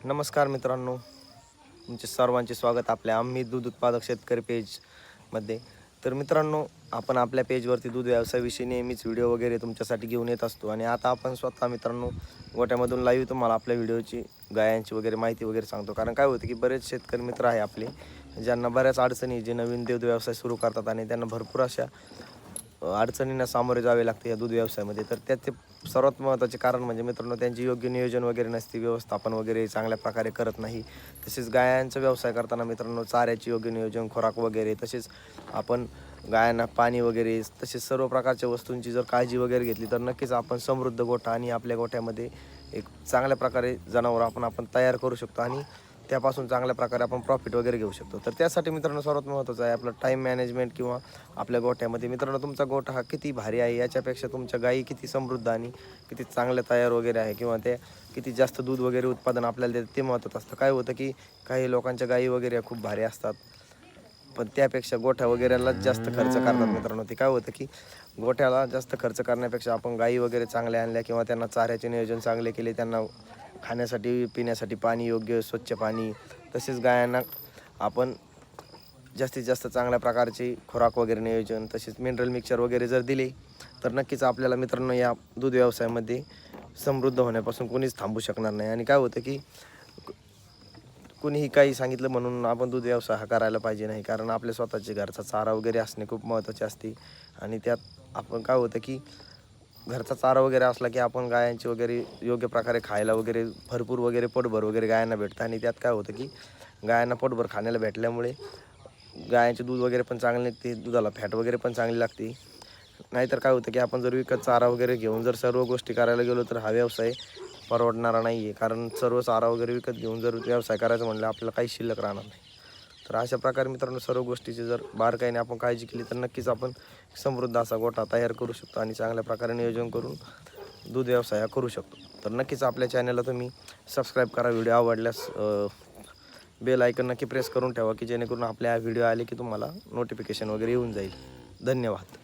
नमस्कार मित्रांनो, तुमचे सर्वांचे स्वागत आपल्या आम्ही दूध उत्पादक शेतकरी पेजमध्ये. तर मित्रांनो, आपण आपल्या पेजवरती दूध व्यवसायाविषयी नेहमीच व्हिडिओ वगैरे तुमच्यासाठी घेऊन येत असतो. आणि आता आपण स्वतः मित्रांनो गोठ्यामधून लाईव्ह तुम्हाला आपल्या व्हिडिओची गायांची वगैरे माहिती वगैरे सांगतो. कारण काय होतं की बरेच शेतकरी मित्र आहे आपले, ज्यांना बऱ्याच अडचणी, जे नवीन दूध व्यवसाय सुरू करतात आणि त्यांना भरपूर अशा अडचणींना सामोरे जावे लागते या दूध व्यवसायामध्ये. तर त्याचे सर्वात महत्त्वाचे कारण म्हणजे मित्रांनो, त्यांची योग्य नियोजन वगैरे नसते, व्यवस्थापन वगैरे चांगल्या प्रकारे करत नाही. तसेच गायांचा व्यवसाय करताना मित्रांनो, चाऱ्याचे योग्य नियोजन, खुराक वगैरे, तसेच आपण गायांना पाणी वगैरे, तसेच सर्व प्रकारच्या वस्तूंची जर काळजी वगैरे घेतली तर नक्कीच आपण समृद्ध गोठा आणि आपल्या गोठ्यामध्ये एक चांगल्या प्रकारे जनावर आपण तयार करू शकतो आणि त्यापासून चांगल्या प्रकारे आपण प्रॉफिट वगैरे घेऊ शकतो. तर त्यासाठी मित्रांनो सर्वात महत्त्वाचं आहे आपलं टाईम मॅनेजमेंट. किंवा आपल्या गोठ्यामध्ये मित्रांनो तुमचा गोठा हा किती भारी आहे याच्यापेक्षा तुमच्या गायी किती समृद्ध आणि किती चांगल्या तयार वगैरे आहे, किंवा ते किती जास्त दूध वगैरे उत्पादन आपल्याला देतात ते महत्त्वाचं असतं. काय होतं की काही लोकांच्या गायी वगैरे खूप भारी असतात, पण त्यापेक्षा गोठ्या वगैरेलाच जास्त खर्च करतात मित्रांनो. ते काय होतं की गोठ्याला जास्त खर्च करण्यापेक्षा आपण गायी वगैरे चांगल्या आणल्या, किंवा त्यांना चाऱ्याचे नियोजन चांगले केले, त्यांना खाण्यासाठी पिण्यासाठी पाणी, योग्य स्वच्छ पाणी, तसेच गायांना आपण जास्तीत जास्त चांगल्या प्रकारचे खुराक वगैरे नियोजन, तसेच मिनरल मिक्सचर वगैरे जर दिले तर नक्कीच आपल्याला मित्रांनो या दूध व्यवसायामध्ये समृद्ध होण्यापासून कोणीच थांबू शकणार नाही. आणि काय होतं की कुणीही काही सांगितलं म्हणून आपण दूध व्यवसाय हा करायला पाहिजे नाही, कारण आपल्या स्वतःचे घरचा चारा वगैरे असणे खूप महत्त्वाचे असते. आणि त्यात आपण काय होतं की घरचा चारा वगैरे असला की आपण गायांची वगैरे योग्य प्रकारे खायला वगैरे भरपूर वगैरे पोटभर वगैरे गायांना भेटतं. आणि त्यात काय होतं की गायांना पोटभर खाण्याला भेटल्यामुळे गायांचे दूध वगैरे पण चांगले निघते, दुधाला फॅट वगैरे पण चांगली लागते. नाहीतर काय होतं की आपण जर विकत चारा वगैरे घेऊन जर सर्व गोष्टी करायला गेलो तर हा व्यवसाय परवडणारा नाही आहे, कारण सर्व चारा वगैरे विकत घेऊन जर व्यवसाय करायचं म्हणलं आपल्याला काही शिल्लक राहणार नाही. तर अशा प्रकारे मित्रांनो सर्व गोष्टीची जर बारकाईने आपण काळजी केली तर नक्कीच आपण समृद्ध असा गोठा तयार करू शकतो आणि चांगल्या प्रकारे नियोजन करून दूध व्यवसाय करू शकतो. तर नक्कीच आपल्या चॅनलला तुम्ही सबस्क्राईब करा. व्हिडिओ आवडल्यास बेल आयकन नक्की प्रेस करून ठेवा, की जेणेकरून आपल्या व्हिडिओ आले की तुम्हाला नोटिफिकेशन वगैरे येऊन जाईल. धन्यवाद.